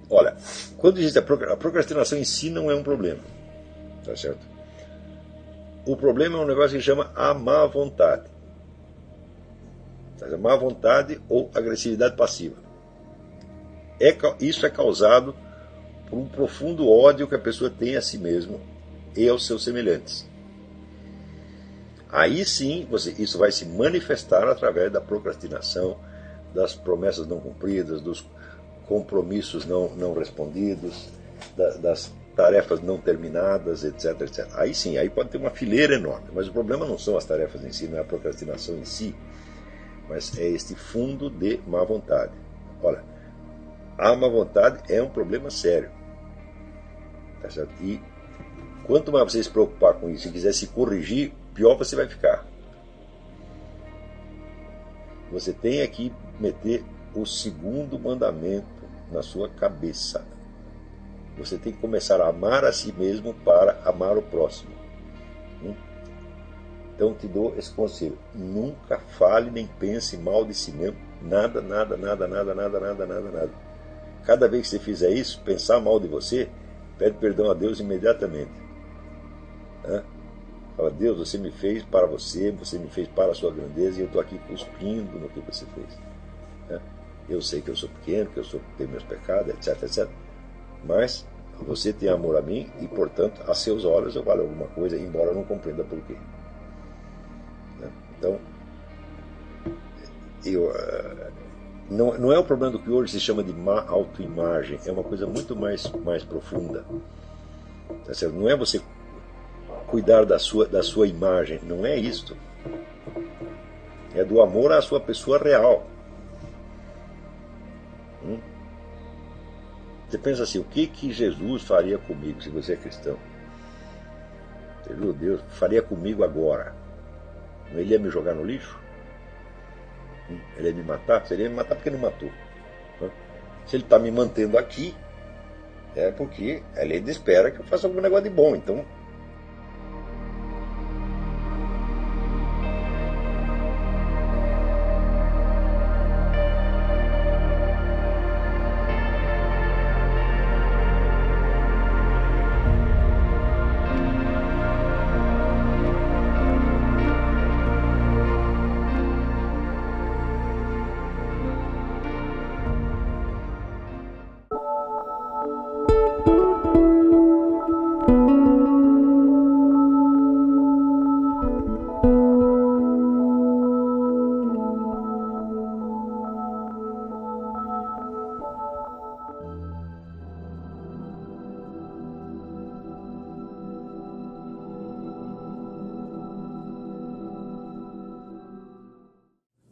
Olha, quando existe a procrastinação em si não é um problema, tá certo? O problema é um negócio que chama a má vontade. Tá, má vontade ou agressividade passiva. Isso é causado por um profundo ódio que a pessoa tem a si mesma e aos seus semelhantes. Aí sim, isso vai se manifestar através da procrastinação, das promessas não cumpridas, dos compromissos não respondidos, das tarefas não terminadas, etc, etc. Aí sim, aí pode ter uma fileira enorme. Mas o problema não são as tarefas em si, não é a procrastinação em si, mas é este fundo de má vontade. Olha, a má vontade é um problema sério. Tá certo? E quanto mais você se preocupar com isso e quiser se corrigir, pior você vai ficar. Você tem aqui meter o segundo mandamento na sua cabeça. Você tem que começar a amar a si mesmo para amar o próximo. Então te dou esse conselho. Nunca fale nem pense mal de si mesmo. Nada, nada, nada, nada, nada, nada, nada, nada. Cada vez que você fizer isso, pensar mal de você, pede perdão a Deus imediatamente. Fala, Deus, você me fez para você me fez para a sua grandeza e eu estou aqui cuspindo no que você fez. Eu sei que eu sou pequeno, que eu tenho meus pecados, etc, etc. Mas você tem amor a mim e, portanto, a seus olhos eu valho alguma coisa, embora eu não compreenda por quê. Então, não é o problema do que hoje se chama de má autoimagem, é uma coisa muito mais profunda. Tá certo? Não é você cuidar da sua imagem, não é isto. É do amor à sua pessoa real. Você pensa assim, o que Jesus faria comigo se você é cristão? Deus faria comigo agora? Ele ia me jogar no lixo? Ele ia me matar? Se ele ia me matar porque ele matou. Se ele está me mantendo aqui, é porque ele espera que eu faça algum negócio de bom. Então,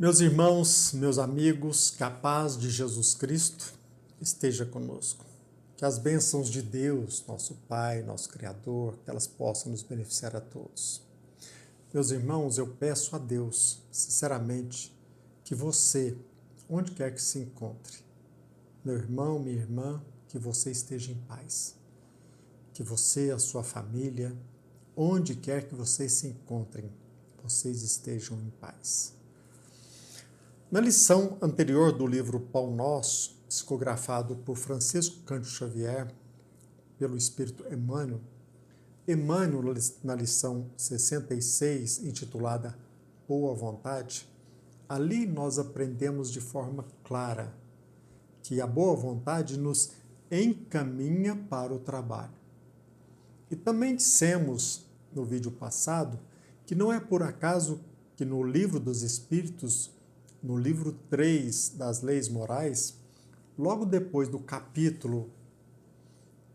Meus irmãos, meus amigos, que a paz de Jesus Cristo esteja conosco. Que as bênçãos de Deus, nosso Pai, nosso Criador, que elas possam nos beneficiar a todos. Meus irmãos, eu peço a Deus, sinceramente, que você, onde quer que se encontre, meu irmão, minha irmã, que você esteja em paz. Que você, a sua família, onde quer que vocês se encontrem, vocês estejam em paz. Na lição anterior do livro Pão Nosso, psicografado por Francisco Cândido Xavier, pelo Espírito Emmanuel, na lição 66, intitulada Boa Vontade, ali nós aprendemos de forma clara que a boa vontade nos encaminha para o trabalho. E também dissemos no vídeo passado que não é por acaso que no Livro dos Espíritos, no livro 3 das Leis Morais, logo depois do capítulo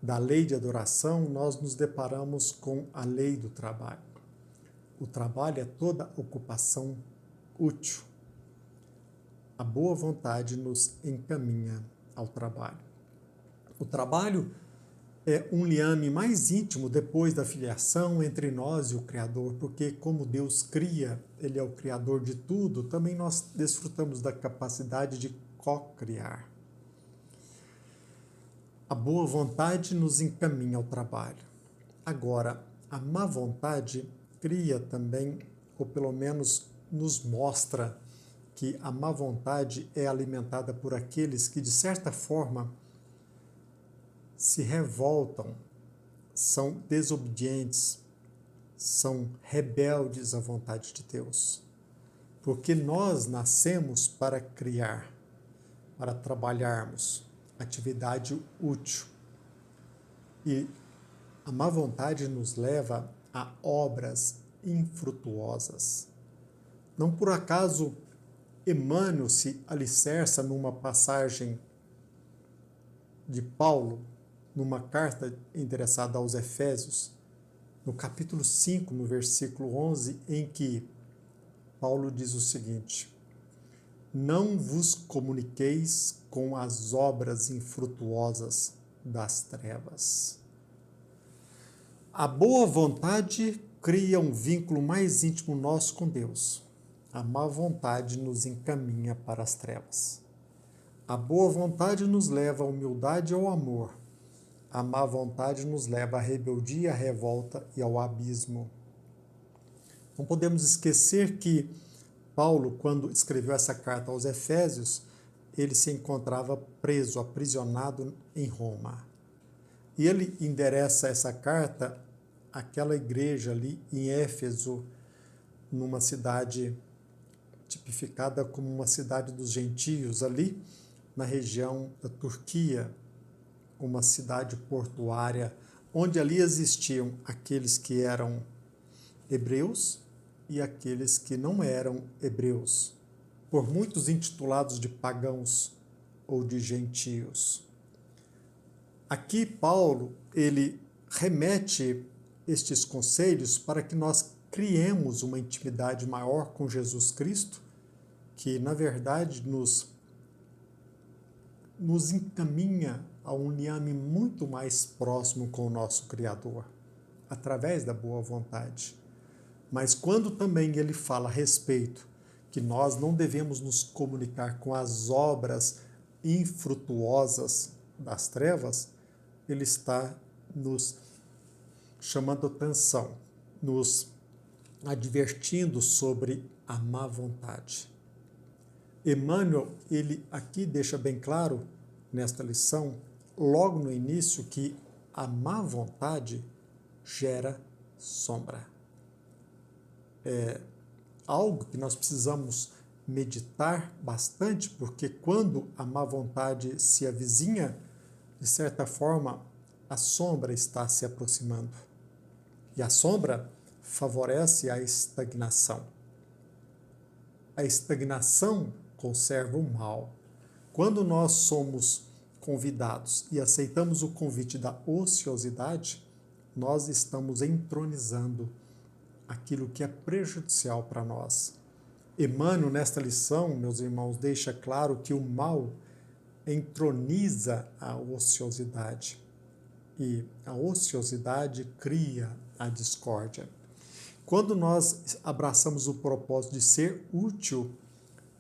da Lei de Adoração, nós nos deparamos com a Lei do Trabalho. O trabalho é toda ocupação útil. A boa vontade nos encaminha ao trabalho. O trabalho é um liame mais íntimo depois da filiação entre nós e o Criador, porque como Deus cria, Ele é o Criador de tudo, também nós desfrutamos da capacidade de co-criar. A boa vontade nos encaminha ao trabalho. Agora, a má vontade cria também, ou pelo menos nos mostra que a má vontade é alimentada por aqueles que, de certa forma, se revoltam, são desobedientes, são rebeldes à vontade de Deus. Porque nós nascemos para criar, para trabalharmos, atividade útil. E a má vontade nos leva a obras infrutuosas. Não por acaso Emmanuel se alicerça numa passagem de Paulo, numa carta endereçada aos Efésios, no capítulo 5, no versículo 11, em que Paulo diz o seguinte: não vos comuniqueis com as obras infrutuosas das trevas. A boa vontade cria um vínculo mais íntimo nosso com Deus. A má vontade nos encaminha para as trevas. A boa vontade nos leva à humildade e ao amor. A má vontade nos leva à rebeldia, à revolta e ao abismo. Não podemos esquecer que Paulo, quando escreveu essa carta aos Efésios, ele se encontrava preso, aprisionado em Roma. E ele endereça essa carta àquela igreja ali em Éfeso, numa cidade tipificada como uma cidade dos gentios, ali na região da Turquia, uma cidade portuária, onde ali existiam aqueles que eram hebreus e aqueles que não eram hebreus, por muitos intitulados de pagãos ou de gentios. Aqui Paulo, ele remete estes conselhos para que nós criemos uma intimidade maior com Jesus Cristo, que na verdade nos encaminha a um liame muito mais próximo com o nosso Criador, através da boa vontade. Mas quando também ele fala a respeito que nós não devemos nos comunicar com as obras infrutuosas das trevas, ele está nos chamando atenção, nos advertindo sobre a má vontade. Emmanuel, ele aqui deixa bem claro, nesta lição, logo no início, que a má vontade gera sombra. É algo que nós precisamos meditar bastante, porque quando a má vontade se avizinha, de certa forma, a sombra está se aproximando. E a sombra favorece a estagnação. A estagnação conserva o mal. Quando nós somos convidados e aceitamos o convite da ociosidade, nós estamos entronizando aquilo que é prejudicial para nós. Emmanuel, nesta lição, meus irmãos, deixa claro que o mal entroniza a ociosidade e a ociosidade cria a discórdia. Quando nós abraçamos o propósito de ser útil,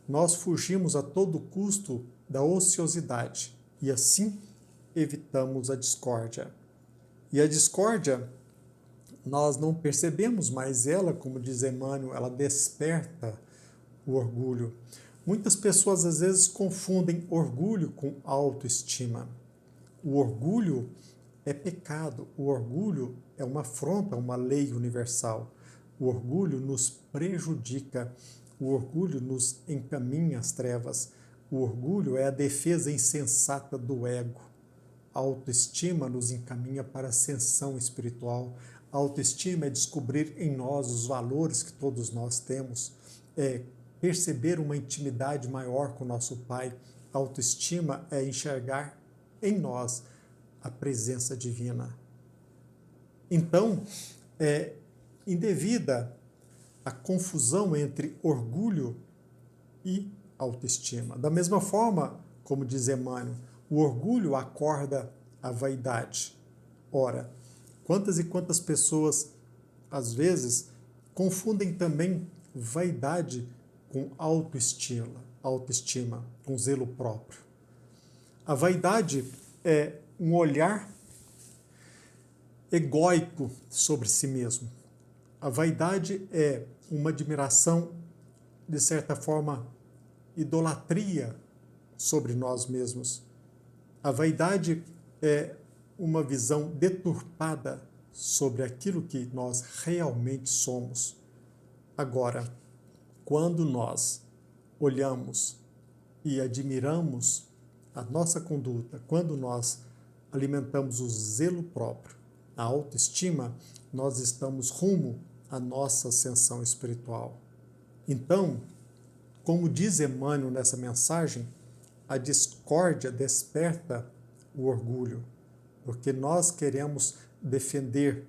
nós fugimos a todo custo da ociosidade e assim evitamos a discórdia. E a discórdia, nós não percebemos mais ela, como diz Emmanuel, ela desperta o orgulho. Muitas pessoas às vezes confundem orgulho com autoestima. O orgulho é pecado, o orgulho é uma afronta a uma lei universal. O orgulho nos prejudica, o orgulho nos encaminha às trevas, o orgulho é a defesa insensata do ego. A autoestima nos encaminha para a ascensão espiritual. A autoestima é descobrir em nós os valores que todos nós temos, é perceber uma intimidade maior com o nosso Pai. A autoestima é enxergar em nós a presença divina. Então, é indevida a confusão entre orgulho e autoestima. Da mesma forma, como diz Emmanuel, o orgulho acorda a vaidade. Ora, quantas e quantas pessoas, às vezes, confundem também vaidade com autoestima, com zelo próprio. A vaidade é um olhar egóico sobre si mesmo. A vaidade é uma admiração, de certa forma, idolatria sobre nós mesmos. A vaidade é uma visão deturpada sobre aquilo que nós realmente somos. Agora, quando nós olhamos e admiramos a nossa conduta, quando nós alimentamos o zelo próprio, a autoestima, nós estamos rumo à nossa ascensão espiritual. Então, como diz Emmanuel nessa mensagem, a discórdia desperta o orgulho, porque nós queremos defender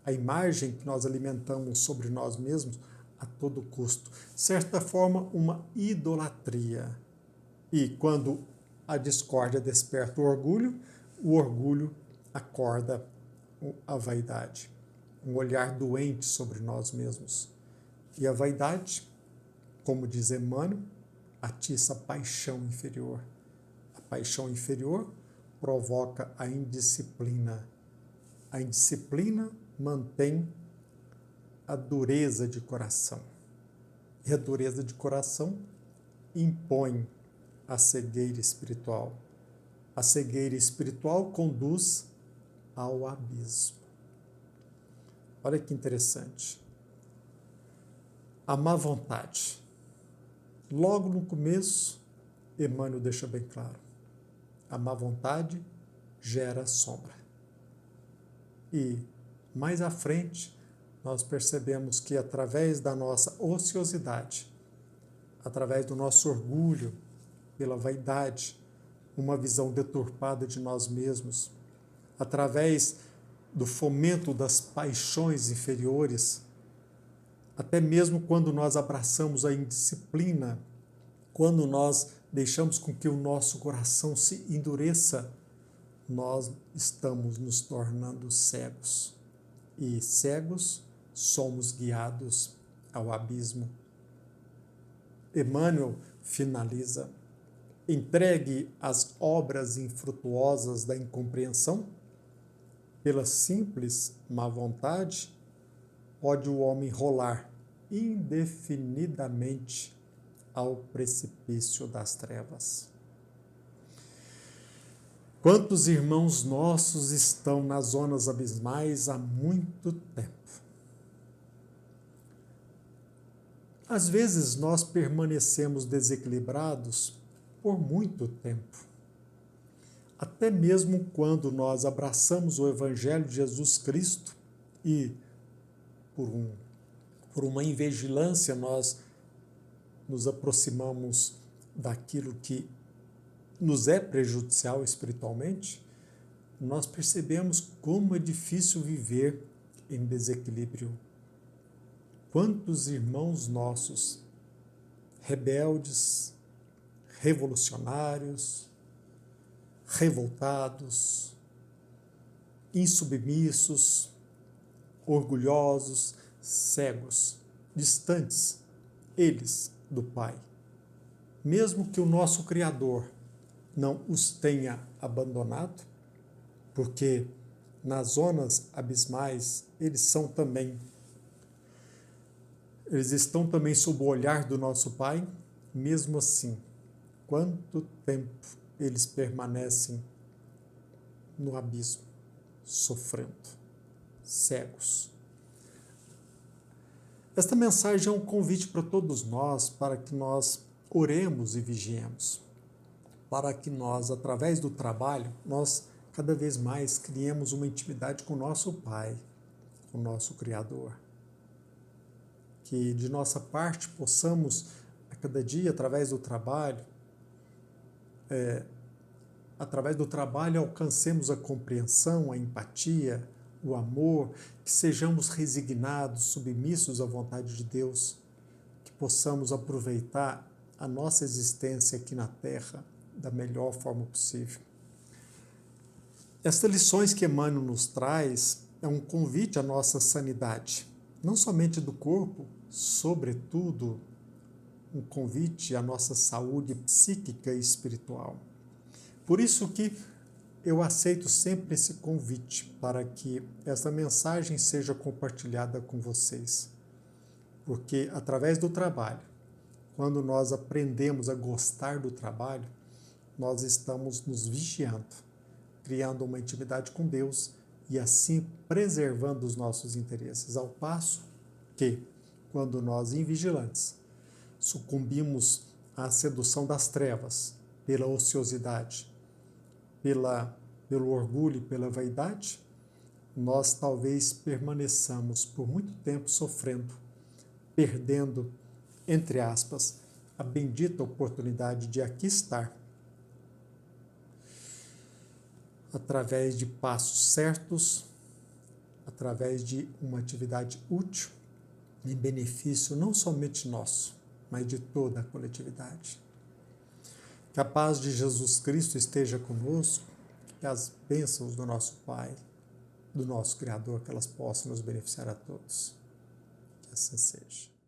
a imagem que nós alimentamos sobre nós mesmos a todo custo. De certa forma, uma idolatria. E quando a discórdia desperta o orgulho acorda a vaidade, um olhar doente sobre nós mesmos. E a vaidade, como diz Emmanuel, atiça a paixão inferior. A paixão inferior provoca a indisciplina. A indisciplina mantém a dureza de coração. E a dureza de coração impõe a cegueira espiritual. A cegueira espiritual conduz ao abismo. Olha que interessante. A má vontade. Logo no começo, Emmanuel deixa bem claro. A má vontade gera sombra. E mais à frente, nós percebemos que através da nossa ociosidade, através do nosso orgulho, pela vaidade, uma visão deturpada de nós mesmos, através do fomento das paixões inferiores, até mesmo quando nós abraçamos a indisciplina, quando nós deixamos com que o nosso coração se endureça, nós estamos nos tornando cegos. E cegos somos guiados ao abismo. Emmanuel finaliza: entregue às obras infrutuosas da incompreensão, pela simples má vontade, pode o homem rolar indefinidamente ao precipício das trevas. Quantos irmãos nossos estão nas zonas abismais há muito tempo? Às vezes nós permanecemos desequilibrados por muito tempo. Até mesmo quando nós abraçamos o Evangelho de Jesus Cristo e, por uma invigilância, nós nos aproximamos daquilo que nos é prejudicial espiritualmente, nós percebemos como é difícil viver em desequilíbrio. Quantos irmãos nossos, rebeldes, revolucionários, revoltados, insubmissos, orgulhosos, cegos, distantes, eles do Pai. Mesmo que o nosso Criador não os tenha abandonado, porque nas zonas abismais eles estão também sob o olhar do nosso Pai. Mesmo assim, quanto tempo eles permanecem no abismo, sofrendo, cegos. Esta mensagem é um convite para todos nós, para que nós oremos e vigiemos, para que nós, através do trabalho, nós cada vez mais criemos uma intimidade com o nosso Pai, com o nosso Criador. Que de nossa parte possamos, a cada dia, através do trabalho, alcancemos a compreensão, a empatia, o amor, que sejamos resignados, submissos à vontade de Deus, que possamos aproveitar a nossa existência aqui na Terra da melhor forma possível. Estas lições que Emmanuel nos traz é um convite à nossa sanidade, não somente do corpo, sobretudo um convite à nossa saúde psíquica e espiritual. Por isso que eu aceito sempre esse convite para que essa mensagem seja compartilhada com vocês. Porque através do trabalho, quando nós aprendemos a gostar do trabalho, nós estamos nos vigiando, criando uma intimidade com Deus e assim preservando os nossos interesses, ao passo que, quando nós, invigilantes, sucumbimos à sedução das trevas, pela ociosidade, pelo orgulho e pela vaidade, nós talvez permaneçamos por muito tempo sofrendo, perdendo, entre aspas, a bendita oportunidade de aqui estar, através de passos certos, através de uma atividade útil, em benefício não somente nosso, mas de toda a coletividade. Que a paz de Jesus Cristo esteja conosco, que as bênçãos do nosso Pai, do nosso Criador, que elas possam nos beneficiar a todos. Que assim seja.